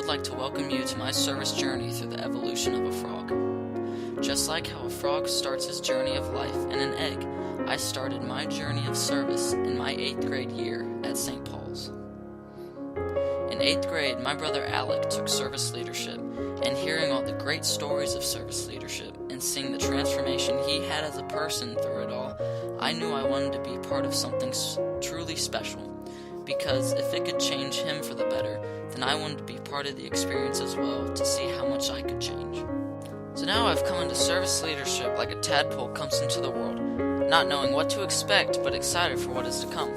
like to welcome you to my service journey through the evolution of a frog. Just like how a frog starts his journey of life in an egg, I started my journey of service in my 8th grade year at St. Paul's. In 8th grade, my brother Alec took service leadership, and hearing all the great stories of service leadership and seeing the transformation he had as a person through it all, I knew I wanted to be part of something truly special, because if it could change him for the better, then I wanted to be part of the experience as well to see how much I could change. So now I've come into service leadership like a tadpole comes into the world, not knowing what to expect but excited for what is to come.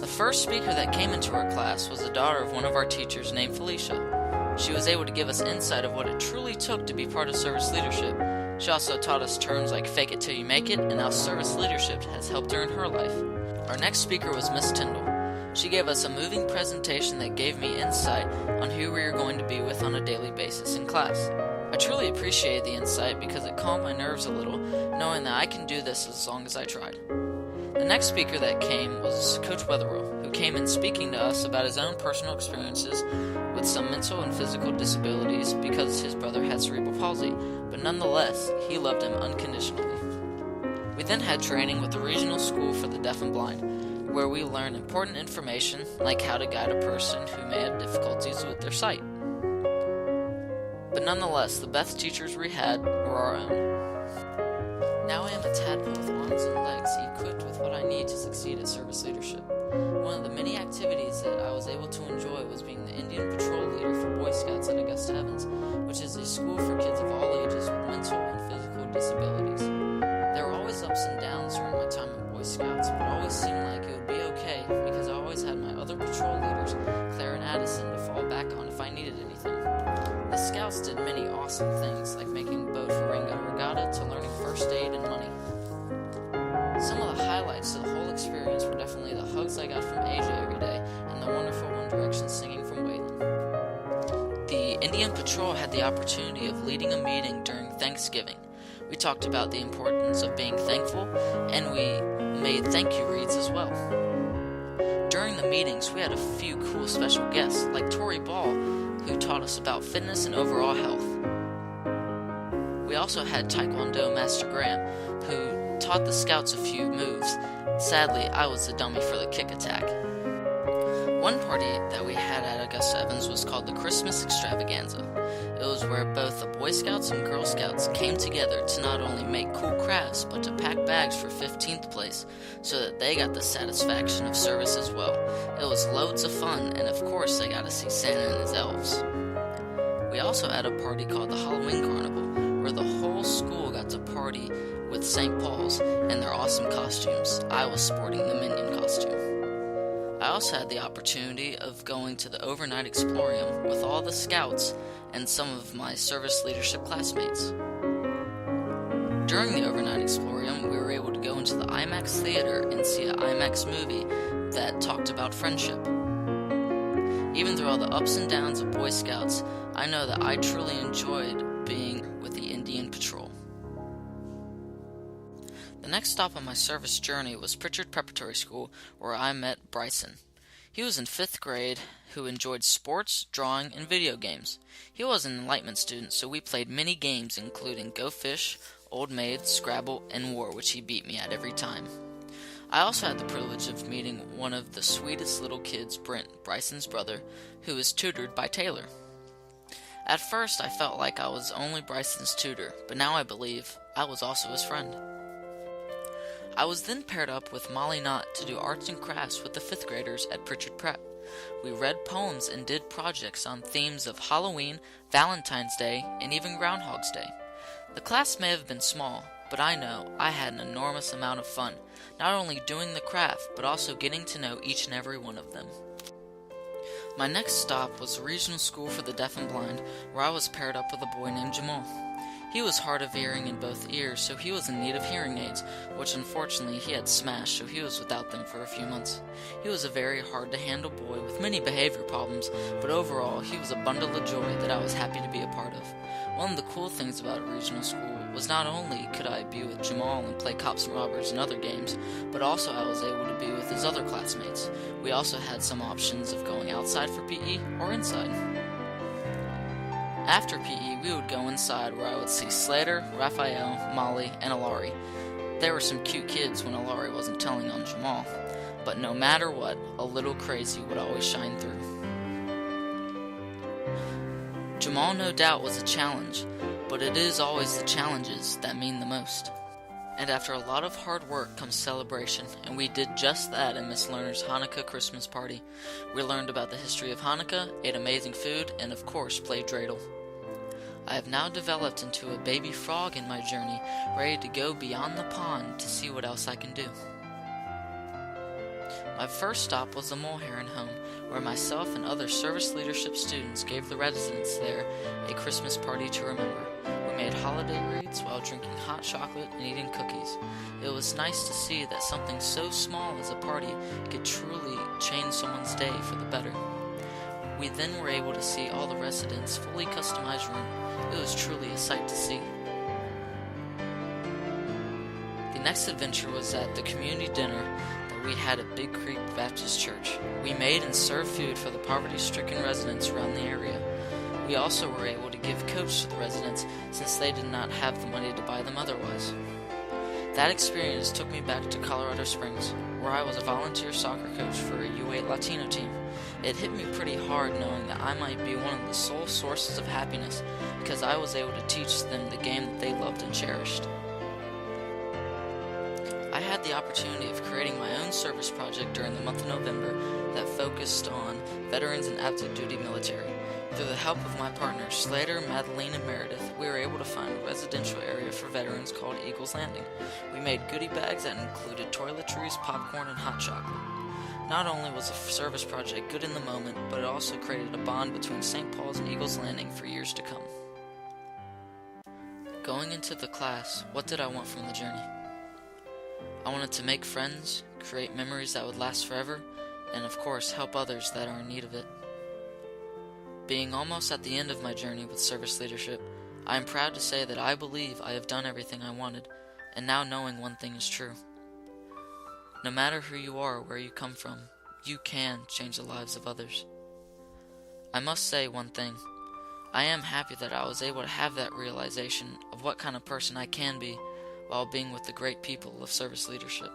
The first speaker that came into our class was the daughter of one of our teachers named Felicia. She was able to give us insight of what it truly took to be part of service leadership. She also taught us terms like fake it till you make it and how service leadership has helped her in her life. Our next speaker was Miss Tyndall. She gave us a moving presentation that gave me insight on who we are going to be with on a daily basis in class. I truly appreciated the insight because it calmed my nerves a little, knowing that I can do this as long as I tried. The next speaker that came was Coach Wetherill, who came in speaking to us about his own personal experiences with some mental and physical disabilities because his brother had cerebral palsy, but nonetheless, he loved him unconditionally. We then had training with the Regional School for the Deaf and Blind, where we learned important information like how to guide a person who may have difficulties with their sight. But nonetheless, the best teachers we had were our own. Now I am a tadpole with arms and legs equipped with what I need to succeed at service leadership. One of the many activities that I was able to enjoy was being the Indian Patrol leader for Boy Scouts at Augusta Heavens, which is a school for kids of all ages with mental and physical disabilities. There were always ups and downs during my time at Boy Scouts, but it always seemed like it would be okay because I always had my other patrol leaders, Claire and Addison, to fall back on if I needed anything. The Scouts did many awesome things, like making a boat for Ringo Regatta to learning first aid and money. Some of the highlights to the whole experience were definitely the hugs I got from Asia every day and the wonderful One Direction singing from Waylon. The Indian Patrol had the opportunity of leading a meeting during Thanksgiving. We talked about the importance of being thankful, and we made thank you reads as well. During the meetings, we had a few cool special guests, like Tori Ball, who taught us about fitness and overall health. We also had Taekwondo Master Graham, who taught the Scouts a few moves. Sadly, I was the dummy for the kick attack. One party that we had at Augusta Evans was called the Christmas Extravaganza. It was where both the Boy Scouts and Girl Scouts came together to not only make cool crafts, but to pack bags for 15th place, so that they got the satisfaction of service as well. It was loads of fun, and of course they got to see Santa and his elves. We also had a party called the Halloween Carnival, where the whole school got to party with St. Paul's and their awesome costumes. I was sporting the Minion costume. I also had the opportunity of going to the overnight Explorium with all the Scouts and some of my service leadership classmates. During the overnight Explorium, we were able to go into the IMAX theater and see an IMAX movie that talked about friendship. Even through all the ups and downs of Boy Scouts, I know that I truly enjoyed being with the Indian Patrol. The next stop on my service journey was Pritchard Preparatory School, where I met Bryson. He was in 5th grade, who enjoyed sports, drawing, and video games. He was an Enlightenment student, so we played many games including Go Fish, Old Maid, Scrabble, and War, which he beat me at every time. I also had the privilege of meeting one of the sweetest little kids, Brent, Bryson's brother, who was tutored by Taylor. At first, I felt like I was only Bryson's tutor, but now I believe I was also his friend. I was then paired up with Molly Knott to do arts and crafts with the 5th graders at Pritchard Prep. We read poems and did projects on themes of Halloween, Valentine's Day, and even Groundhog's Day. The class may have been small, but I know I had an enormous amount of fun, not only doing the craft, but also getting to know each and every one of them. My next stop was the Regional School for the Deaf and Blind, where I was paired up with a boy named Jamal. He was hard of hearing in both ears, so he was in need of hearing aids, which unfortunately he had smashed, so he was without them for a few months. He was a very hard-to-handle boy with many behavior problems, but overall he was a bundle of joy that I was happy to be a part of. One of the cool things about regional school was not only could I be with Jamal and play cops and robbers and other games, but also I was able to be with his other classmates. We also had some options of going outside for PE or inside. After PE, we would go inside where I would see Slater, Raphael, Molly, and Alari. There were some cute kids when Alari wasn't telling on Jamal, but no matter what, a little crazy would always shine through. Jamal no doubt was a challenge, but it is always the challenges that mean the most. And after a lot of hard work comes celebration, and we did just that in Miss Lerner's Hanukkah Christmas party. We learned about the history of Hanukkah, ate amazing food, and of course played dreidel. I have now developed into a baby frog in my journey, ready to go beyond the pond to see what else I can do. My first stop was the Mole Heron home, where myself and other service leadership students gave the residents there a Christmas party to remember. We made holiday wreaths while drinking hot chocolate and eating cookies. It was nice to see that something so small as a party could truly change someone's day for the better. We then were able to see all the residents' fully customized room. It was truly a sight to see. The next adventure was at the community dinner that we had at Big Creek Baptist Church. We made and served food for the poverty-stricken residents around the area. We also were able to give coats to the residents since they did not have the money to buy them otherwise. That experience took me back to Colorado Springs, where I was a volunteer soccer coach for a U8 Latino team. It hit me pretty hard knowing that I might be one of the sole sources of happiness because I was able to teach them the game that they loved and cherished. I had the opportunity of creating my own service project during the month of November that focused on veterans and active duty military. Through the help of my partners Slater, Madeline, and Meredith, we were able to find a residential area for veterans called Eagles Landing. We made goodie bags that included toiletries, popcorn, and hot chocolate. Not only was the service project good in the moment, but it also created a bond between St. Paul's and Eagles Landing for years to come. Going into the class, what did I want from the journey? I wanted to make friends, create memories that would last forever, and of course help others that are in need of it. Being almost at the end of my journey with service leadership, I am proud to say that I believe I have done everything I wanted, and now knowing one thing is true. No matter who you are or where you come from, you can change the lives of others. I must say one thing. I am happy that I was able to have that realization of what kind of person I can be while being with the great people of service leadership.